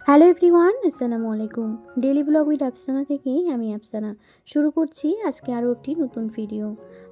Hello everyone, আসসালামু আলাইকুম। Daily blog with Afsana থেকে আমি আফসানা শুরু করছি আজকে আরও একটি নতুন ভিডিও।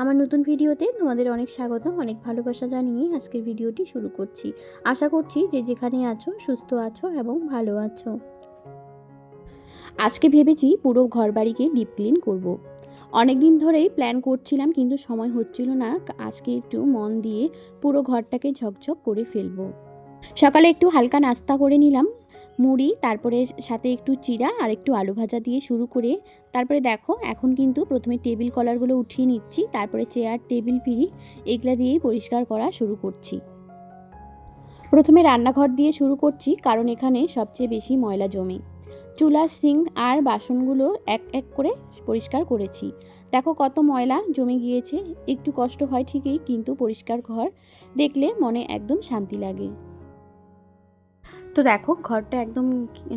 আমার নতুন ভিডিওতে তোমাদের অনেক স্বাগত, অনেক ভালোবাসা জানিয়ে আজকের ভিডিওটি শুরু করছি। আশা করছি যে যেখানে আছো সুস্থ আছো এবং ভালো আছো। আজকে ভেবেছি পুরো ঘরবাড়িকে ডিপ ক্লিন করব। অনেক দিন ধরেই প্ল্যান করছিলাম কিন্তু সময় হচ্ছিল না। আজকে একটু মন দিয়ে পুরো ঘরটাকে ঝকঝক করে ফেলবো। সকালে একটু হালকা নাস্তা করে নিলাম, মুড়ি, তারপরে সাথে একটু চিড়া আর একটু আলু ভাজা দিয়ে শুরু করে তারপরে দেখো এখন কিন্তু প্রথমে টেবিল কলারগুলো উঠিয়ে নিচ্ছি, তারপরে চেয়ার টেবিল পিঁড়ি এগুলা দিয়েই পরিষ্কার করা শুরু করছি। প্রথমে রান্নাঘর দিয়ে শুরু করছি কারণ এখানে সবচেয়ে বেশি ময়লা জমে। চুলা, সিঙ্ক আর বাসনগুলো এক এক করে পরিষ্কার করেছি। দেখো কত ময়লা জমে গিয়েছে। একটু কষ্ট হয় ঠিকই, কিন্তু পরিষ্কার ঘর দেখলে মনে একদম শান্তি লাগে। তো দেখো ঘরটা একদম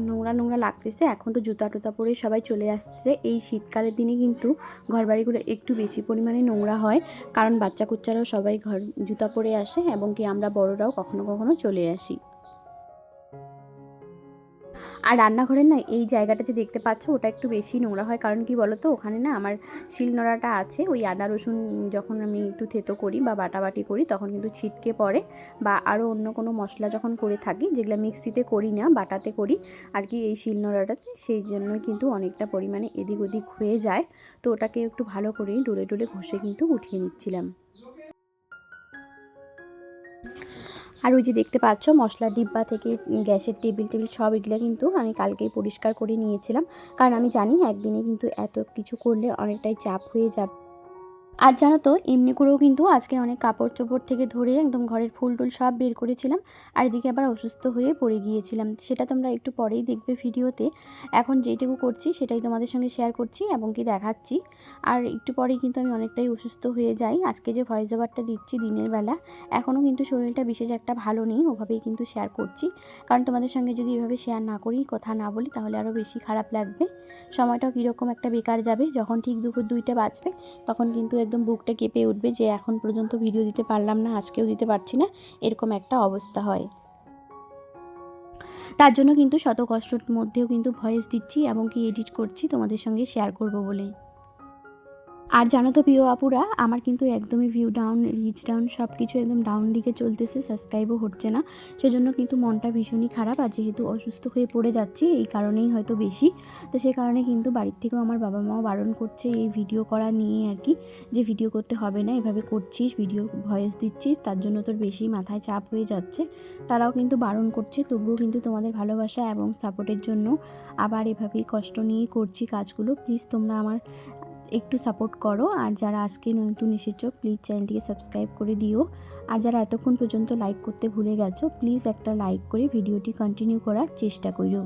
নোংরা নোংরা লাগতেছে। এখন তো জুতা টুতা পরে সবাই চলে আসছে। এই শীতকালের দিনে কিন্তু ঘরবাড়িগুলো একটু বেশি পরিমাণে নোংরা হয়, কারণ বাচ্চা কুচ্চারাও সবাই ঘর জুতা পরে আসে এবং কি আমরা বড়রাও কখনো কখনো চলে আসি। আর রান্নাঘরের না এই জায়গাটা যে দেখতে পাচ্ছ ওটা একটু বেশি নোংরা হয়, কারণ কি বলো তো, ওখানে না আমার শিলনোড়াটা আছে। ওই আদা রসুন যখন আমি একটু থেতো করি বা বাটাবাটি করি তখন কিন্তু ছিটকে পড়ে, বা আরও অন্য কোনো মশলা যখন করে থাকি যেগুলো মিক্সিতে করি না বাটাতে করি আর কি এই শিলনোড়াটাতে, সেই জন্যই কিন্তু অনেকটা পরিমাণে এদিক ওদিক হয়ে যায়। তো ওটাকে একটু ভালো করে ডলে ডলে ঘষে কিন্তু উঠিয়ে নিচ্ছিলাম। আর ওই যে দেখতে পাচ্ছ মশলার ডিব্বা থেকে গ্যাসের টেবিল সব এগুলো কিন্তু আমি কালকেই পরিষ্কার করে নিয়েছিলাম, কারণ আমি জানি একদিনে কিন্তু এত কিছু করলে অনেকটাই চাপ হয়ে যাবে। আর জানো তো এমনি করেও কিন্তু আজকে অনেক কাপড় চোপড় থেকে ধরে একদম ঘরের ফুল টুল সব বের করেছিলাম। আর এদিকে আবার অসুস্থ হয়ে পড়ে গিয়েছিলাম, সেটা তোমরা একটু পরেই দেখবে ভিডিওতে। এখন যেটুকু করছি সেটাই তোমাদের সঙ্গে শেয়ার করছি এবং কি দেখাচ্ছি। আর একটু পরেই কিন্তু আমি অনেকটাই অসুস্থ হয়ে যাই। আজকে যে ভয়েস ওভারটা দিচ্ছি দিনের বেলা, এখনও কিন্তু শরীরটা বিশেষ একটা ভালো নেই, ওভাবেই কিন্তু শেয়ার করছি। কারণ তোমাদের সঙ্গে যদি এভাবে শেয়ার না করি, কথা না বলি, তাহলে আরও বেশি খারাপ লাগবে। সময়টাও কীরকম একটা বেকার যাবে। যখন ঠিক দুপুর 2টা বাজবে তখন কিন্তু একদম বুকটা কেঁপে উঠবে যে এখন পর্যন্ত ভিডিও দিতে পারলাম না, আজকেও দিতে পারছি না, এরকম একটা অবস্থা হয়। তার জন্য কিন্তু শত কষ্টের মধ্যেও কিন্তু ভয়েস দিচ্ছি এবং কি এডিট করছি তোমাদের সঙ্গে শেয়ার করব বলে। আর জানো তো প্রিয় আপুরা, আমার কিন্তু একদমই ভিউ ডাউন, রিচ ডাউন, সব কিছু একদম ডাউন দিকে চলতেছে, সাবস্ক্রাইবও হচ্ছে না। সেজন্য কিন্তু মনটা ভীষণই খারাপ। আর যেহেতু অসুস্থ হয়ে পড়ে যাচ্ছি এই কারণেই হয়তো বেশি, তো সে কারণে কিন্তু বাড়ির থেকেও আমার বাবা মাও বারণ করছে এই ভিডিও করা নিয়ে আর কি, যে ভিডিও করতে হবে না, এভাবে করছিস, ভিডিও ভয়েস দিচ্ছিস, তার জন্য তোর বেশি মাথায় চাপ হয়ে যাচ্ছে। তারাও কিন্তু বারণ করছে, তবুও কিন্তু তোমাদের ভালোবাসা এবং সাপোর্টের জন্য আবার এভাবেই কষ্ট নিয়ে করছি কাজগুলো। প্লিজ তোমরা আমার একটু সাপোর্ট করো। আর যারা আজকে নতুন এসেছো প্লিজ চ্যানেলটিকে সাবস্ক্রাইব করে দিও। আর যারা এতক্ষণ পর্যন্ত লাইক করতে ভুলে গেছো প্লিজ একটা লাইক করে ভিডিওটি কন্টিনিউ করার চেষ্টা করো।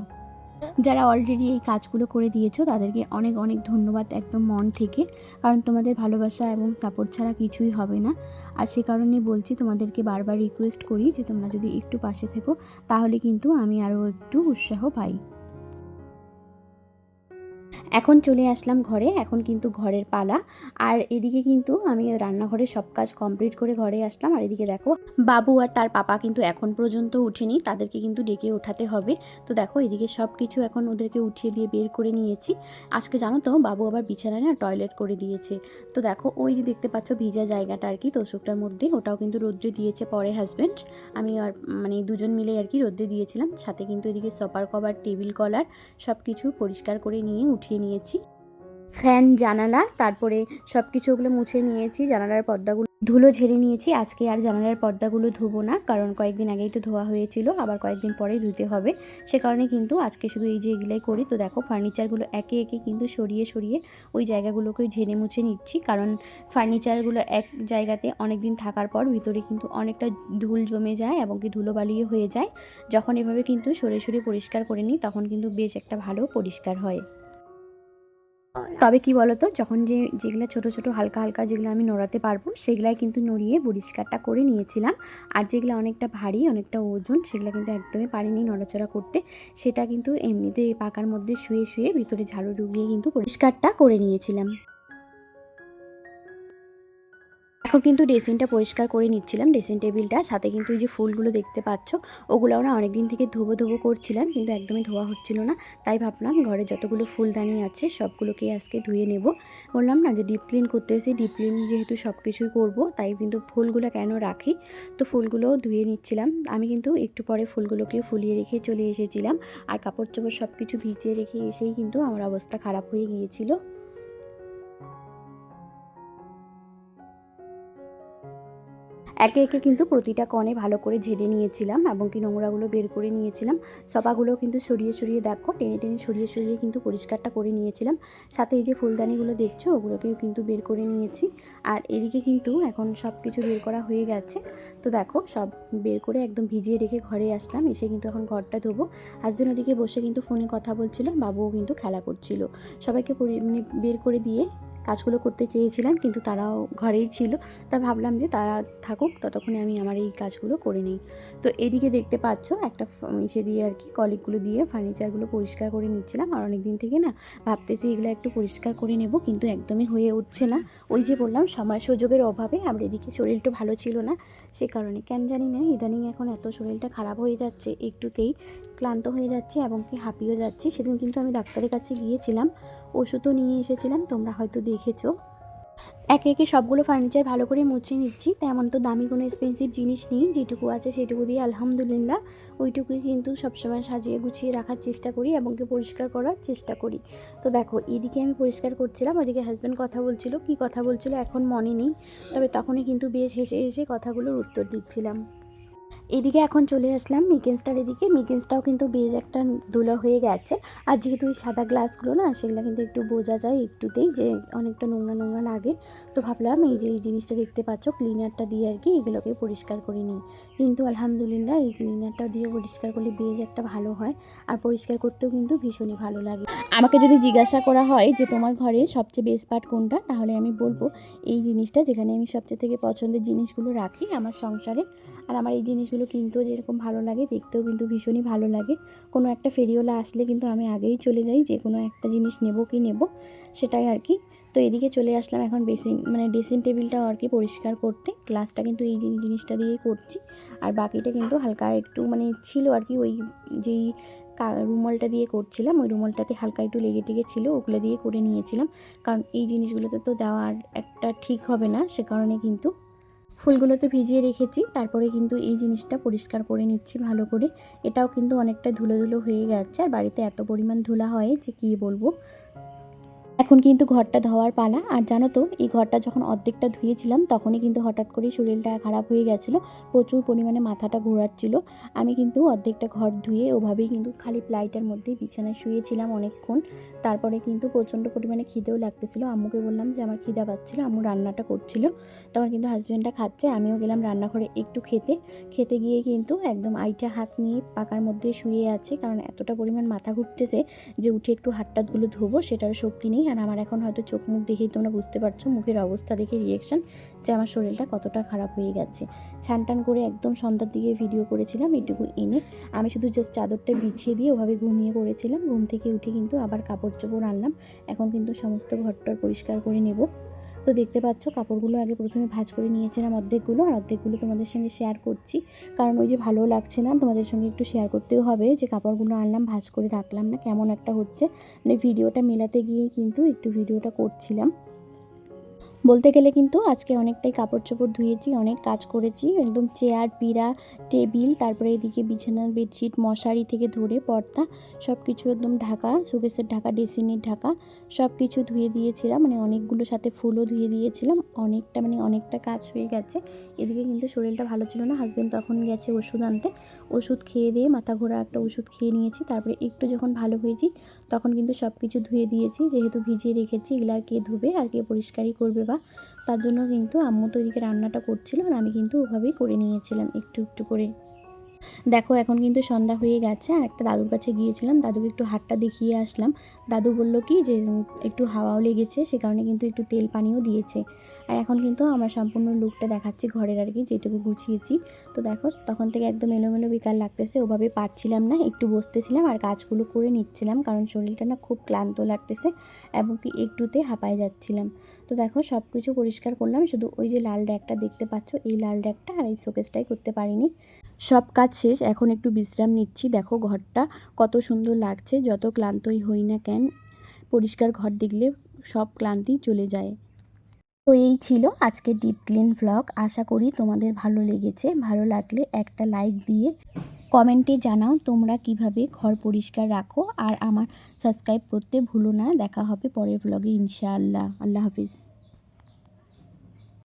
যারা অলরেডি এই কাজগুলো করে দিয়েছো তাদেরকে অনেক অনেক ধন্যবাদ একদম মন থেকে, কারণ তোমাদের ভালোবাসা এবং সাপোর্ট ছাড়া কিছুই হবে না। আর সে কারণেই বলছি, তোমাদেরকে বারবার রিকোয়েস্ট করি যে তোমরা যদি একটু পাশে থেকো তাহলে কিন্তু আমি আরও একটু উৎসাহ পাই। এখন চলে আসলাম ঘরে, এখন কিন্তু ঘরের পালা। আর এদিকে কিন্তু আমি রান্নাঘরের সব কাজ কমপ্লিট করে ঘরে আসলাম। আর এদিকে দেখো বাবু আর তার পাপা কিন্তু এখন পর্যন্ত উঠেনি, তাদেরকে কিন্তু ডেকে ওঠাতে হবে। তো দেখো এদিকে সব কিছু এখন ওদেরকে উঠিয়ে দিয়ে বের করে নিয়েছি। আজকে জানো তো বাবু আবার বিছানায় না টয়লেট করে দিয়েছে। তো দেখো ওই যে দেখতে পাচ্ছ ভিজা জায়গাটা আর কি তোষকটার মধ্যে, ওটাও কিন্তু রোদ্রে দিয়েছে পরে হাজব্যান্ড। আমি আর মানে দুজন মিলে আর কি রোদ্রে দিয়েছিলাম। সাথে কিন্তু এদিকে সোফার কভার, টেবিল কলার সব কিছু পরিষ্কার করে নিয়ে উঠিয়ে নিয়েছি। ফ্যান, জানালা, তারপরে সব কিছু ওগুলো মুছে নিয়েছি। জানালার পর্দাগুলো ধুলো ঝেড়ে নিয়েছি। আজকে আর জানালার পর্দাগুলো ধুবো না, কারণ কয়েকদিন আগেই তো ধোয়া হয়েছিল, আবার কয়েকদিন পরেই ধুতে হবে। সে কারণে কিন্তু আজকে শুধু এই যে এগুলাই করি। তো দেখো ফার্নিচারগুলো একে একে কিন্তু সরিয়ে সরিয়ে ওই জায়গাগুলোকে ঝেড়ে মুছে নিচ্ছি, কারণ ফার্নিচারগুলো এক জায়গাতে অনেক দিন থাকার পর ভিতরে কিন্তু অনেকটা ধুল জমে যায় এবং কি ধুলোবালিও হয়ে যায়। যখন এভাবে কিন্তু সরে সরে পরিষ্কার করে নিই তখন কিন্তু বেশ একটা ভালো পরিষ্কার হয়। তবে কি বলতো, যখন যেগুলো ছোট ছোট হালকা হালকা যেগুলো আমি নড়াতে পারবো সেগুলাই কিন্তু নড়িয়ে পরিষ্কারটা করে নিয়েছিলাম। আর যেগুলো অনেকটা ভারী, অনেকটা ওজন, সেগুলো কিন্তু একদমই পারিনি নড়াচড়া করতে। সেটা কিন্তু এমনিতে পাকার মধ্যে শুয়ে শুয়ে ভিতরে ঝাড়ু ঢুকিয়ে কিন্তু পরিষ্কারটা করে নিয়েছিলাম। এখন কিন্তু ড্রেসিংটা পরিষ্কার করে নিচ্ছিলাম, ড্রেসিং টেবিলটা, সাথে কিন্তু এই যে ফুলগুলো দেখতে পাচ্ছ ওগুলোও না অনেক দিন থেকে ধোবো ধোবো করছিলাম, কিন্তু একদমই ধোয়া হচ্ছিল না। তাই ভাবলাম ঘরে যতগুলো ফুলদানি আছে সবগুলোকে আজকে ধুয়ে নেব। বললাম না যে ডিপ ক্লিন করতে এসে, ডিপ ক্লিন যেহেতু সব কিছুই করবো তাই কিন্তু ফুলগুলো কেন রাখি, তো ফুলগুলো ধুয়ে নিচ্ছিলাম। আমি কিন্তু একটু পরে ফুলগুলোকে ফুলিয়ে রেখে চলে এসেছিলাম, আর কাপড় চোপড় সব কিছু ভিজিয়ে রেখে এসেই কিন্তু আমার অবস্থা খারাপ হয়ে গিয়েছিল। একে একে কিন্তু প্রতিটা কণে ভালো করে ঝেড়ে নিয়েছিলাম এবং কি নোংরাগুলো বের করে নিয়েছিলাম। সপাগুলো কিন্তু সরিয়ে সরিয়ে দেখো, টেনে টেনে সরিয়ে সরিয়ে কিন্তু পরিষ্কারটা করে নিয়েছিলাম। সাথে এই যে ফুলদানিগুলো দেখছো ওগুলোকেও কিন্তু বের করে নিয়েছি। আর এদিকে কিন্তু এখন সব কিছু বের করা হয়ে গেছে। তো দেখো সব বের করে একদম ভিজিয়ে রেখে ঘরে আসলাম, এসে কিন্তু এখন ঘরটা ধোবো। হাজব্যান্ড ওদিকে বসে কিন্তু ফোনে কথা বলছিল, বাবুও কিন্তু খেলা করছিল। সবাইকে মানে বের করে দিয়ে কাজগুলো করতে চেয়েছিলাম, কিন্তু তারাও ঘরেই ছিল। তা ভাবলাম যে তারা থাকুক, ততক্ষণে আমি আমার এই কাজগুলো করে নিই। তো এদিকে দেখতে পাচ্ছ একটা ইসে দিয়ে আর কি কলিকগুলো দিয়ে ফার্নিচারগুলো পরিষ্কার করে নিচ্ছিলাম। আর অনেক দিন থেকে না ভাবতেছি এগুলো একটু পরিষ্কার করে নেব, কিন্তু একদমই হয়ে উঠছে না। ওই যে বললাম সময় সুযোগের অভাবে, আমার এদিকে শরীরটা ভালো ছিল না, সে কারণে কেন জানি না ইদানিং এখন এত শরীরটা খারাপ হয়ে যাচ্ছে, একটুতেই ক্লান্ত হয়ে যাচ্ছে এবং কি হাঁপিয়েও যাচ্ছি। সেদিন কিন্তু আমি ডাক্তারের কাছে গিয়েছিলাম, ওষুধও নিয়ে এসেছিলাম, তোমরা হয়তো দেখেছো। একে একে সবগুলো ফার্নিচার ভালো করে মুছে নিচ্ছি। তেমন তো দামি কোনো এক্সপেন্সিভ জিনিস নেই, যেটুকু আছে সেটুকু দিয়ে আলহামদুলিল্লাহ ওইটুকুই কিন্তু সবসময় সাজিয়ে গুছিয়ে রাখার চেষ্টা করি এবং কি পরিষ্কার করার চেষ্টা করি। তো দেখো এদিকে আমি পরিষ্কার করছিলাম, ওইদিকে হাজব্যান্ড কথা বলছিল, কি কথা বলছিল এখন মনে নেই, তবে তখনই কিন্তু বেশ হেসে হেসে কথাগুলোর উত্তর দিচ্ছিলাম। এদিকে এখন চলে আসলাম মিকেন্সটার এদিকে। মিকেন্সটাও কিন্তু বেশ একটা ধুলো হয়ে গেছে, আর যেহেতু ওই সাদা গ্লাসগুলো না সেগুলো কিন্তু একটু বোঝা যায় একটুতেই যে অনেকটা নোংরা নোংরা লাগে। তো ভাবলাম এই যে এই জিনিসটা দেখতে পাচ্ছ ক্লিনারটা দিয়ে আর কি এগুলোকে পরিষ্কার করে নিই। কিন্তু আলহামদুলিল্লাহ এই ক্লিনারটা দিয়ে পরিষ্কার করলে বেশ একটা ভালো হয়, আর পরিষ্কার করতেও কিন্তু ভীষণই ভালো লাগে। আমাকে যদি জিজ্ঞাসা করা হয় যে তোমার ঘরে সবচেয়ে বেস্ট পার্ট কোনটা, তাহলে আমি বলবো এই জিনিসটা, যেখানে আমি সবচেয়ে থেকে পছন্দের জিনিসগুলো রাখি আমার সংসারে। আর আমার এই জিনিসগুলো কিনতেও যেরকম ভালো লাগে, দেখতেও কিন্তু ভীষণই ভালো লাগে। কোনো একটা ফেরিওয়ালা আসলে কিন্তু আমি আগেই চলে যাই যে কোনো একটা জিনিস নেব কি নেব, সেটাই আর কি। তো এদিকে চলে আসলাম এখন ড্রেসিং টেবিলটাও আর কি পরিষ্কার করতে। গ্লাসটা কিন্তু এই জিনিসটা দিয়েই করছি, আর বাকিটা কিন্তু হালকা একটু মানে ছিল আর কি, ওই যেই রুমালটা দিয়ে করছিলাম ওই রুমালটাতে হালকা একটু লেগে টেগে ছিল, ওগুলো দিয়ে করে নিয়েছিলাম। কারণ এই জিনিসগুলোতে তো দেওয়ার একটা ঠিক হবে না, সে কারণে কিন্তু ফুলগুলো তো ভিজিয়ে রেখেছি, তারপরে কিন্তু এই জিনিসটা পরিষ্কার করে নিচ্ছি ভালো করে। এটাও কিন্তু অনেকটা ধুলো ধুলো হয়ে গেছে, আর বাড়িতে এত পরিমাণ ধুলা হয় যে কী বলবো। এখন কিন্তু ঘরটা ধোয়ার পালা। আর জানো তো এই ঘরটা যখন অর্ধেকটা ধুয়েছিলাম তখনই কিন্তু হঠাৎ করে শরীরটা খারাপ হয়ে গেছিলো, প্রচুর পরিমাণে মাথাটা ঘোরাচ্ছিল। আমি কিন্তু অর্ধেকটা ঘর ধুয়ে ওভাবেই কিন্তু খালি প্লাইটার মধ্যেই বিছানায় শুয়েছিলাম অনেকক্ষণ। তারপরে কিন্তু প্রচণ্ড পরিমাণে খিদেও লাগতেছিল, আম্মুকে বললাম যে আমার খিদা পাচ্ছিলো, আম্মু রান্নাটা করছিল। তখন কিন্তু হাজব্যান্ডটা খাচ্ছে, আমিও গেলাম রান্নাঘরে একটু খেতে। খেতে গিয়ে কিন্তু একদম আইটা হাত নিয়ে পাকার মধ্যে শুয়ে আছে, কারণ এতটা পরিমাণ মাথা ঘুরতেছে যে উঠে একটু হাত টাতগুলো ধোবো সেটার শক্তি নেই। আর আমার এখন হয়তো চোখ মুখ দেখেই তোমরা বুঝতে পারছো, মুখের অবস্থা দেখে রিয়েকশন, যে আমার শরীরটা কতটা খারাপ হয়ে গেছে। ছানটান করে একদম সন্ধ্যার দিকে ভিডিও করেছিলাম এটুকু এনে, আমি শুধু জাস্ট চাদরটা বিছিয়ে দিয়ে ওভাবে ঘুমিয়ে পড়েছিলাম। ঘুম থেকে উঠে কিন্তু আবার কাপড় চোপড় আনলাম, এখন কিন্তু সমস্ত ঘরটার পরিষ্কার করে নেব। তো দেখতে পাচ্ছ কাপড়গুলো আগে প্রথমে ভাঁজ করে নিয়েছিলাম অর্ধেকগুলো, আর অর্ধেকগুলো তোমাদের সঙ্গে শেয়ার করছি, কারণ ওই যে ভালো লাগছে না, তোমাদের সঙ্গে একটু শেয়ার করতেও হবে যে কাপড়গুলো আনলাম ভাঁজ করে রাখলাম না, কেমন একটা হচ্ছে। মানে ভিডিওটা মেলাতে গিয়েই কিন্তু একটু ভিডিওটা করছিলাম। বলতে গেলে কিন্তু আজকে অনেকটাই কাপড় চোপড় ধুয়েছি, অনেক কাজ করেছি, একদম চেয়ার পিঁড়া টেবিল, তারপরে এদিকে বিছানার বেডশিট মশারি থেকে ধরে পর্দা সব কিছু একদম ঢাকা, শোকেসের ঢাকা, ড্রেসিংয়ের ঢাকা সব কিছু ধুয়ে দিয়েছিলাম। মানে অনেকগুলো সাথে ফুলও ধুয়ে দিয়েছিলাম, অনেকটা কাজ হয়ে গেছে। এদিকে কিন্তু শরীরটা ভালো ছিল না, হাজব্যান্ড তখন গেছে ওষুধ আনতে, ওষুধ খেয়ে দিয়ে মাথা ঘোরা একটা ওষুধ খেয়ে নিয়েছি। তারপরে একটু যখন ভালো হয়েছি তখন কিন্তু সব কিছু ধুয়ে দিয়েছি, যেহেতু ভিজিয়ে রেখেছি এগুলো আর কে ধুবে আর কে পরিষ্কারই করবে, বা তার জন্য কিন্তু আম্মু তো এদিকে রান্নাটা করছিল, আর আমি কিন্তু ওভাবেই করে নিয়েছিলাম একটু একটু করে। দেখো এখন কিন্তু সন্ধ্যা হয়ে গেছে, আর একটা দাদুর কাছে গিয়েছিলাম, দাদুকে একটু হাতটা দেখিয়ে আসলাম। দাদু বলল কি যে একটু হাওয়াও লেগেছে, সে কারণে কিন্তু একটু তেল পানিও দিয়েছে। আর এখন কিন্তু আমার সম্পূর্ণ লুকটা দেখাচ্ছি ঘরের আর কি, যেটুকু গুছিয়েছি। তো দেখো তখন থেকে একদম এলোমেলো বেকার লাগতেছে, ওভাবে পারছিলাম না, একটু বসতেছিলাম আর কাজগুলো করে নিচ্ছিলাম, কারণ শরীরটা না খুব ক্লান্ত লাগতেছে এবং কি একটুতে হাঁপায় যাচ্ছিলাম। তো দেখো সব কিছু পরিষ্কার করলাম, শুধু ওই যে লাল র্যাকটা দেখতে পাচ্ছ, এই লাল র্যাকটা আর এই শোকেসটাই করতে পারিনি। সব কাজ শেষ, এখন একটু বিশ্রাম নিচ্ছি। দেখো ঘরটা কত সুন্দর লাগছে, যত ক্লান্তই হই না কেন, পরিষ্কার ঘর দেখলে সব ক্লান্তি চলে যায়। তো এই ছিল আজকে ডিপ ক্লিন ভ্লগ। আশা করি তোমাদের ভালো লেগেছে। ভালো লাগলে একটা লাইক দিয়ে কমেন্টে জানাও তোমরা কিভাবে ঘর পরিষ্কার রাখো, আর আমার সাবস্ক্রাইব করতে ভুলো না। দেখা হবে পরের ভ্লগে ইনশাআল্লাহ। আল্লাহ হাফিজ।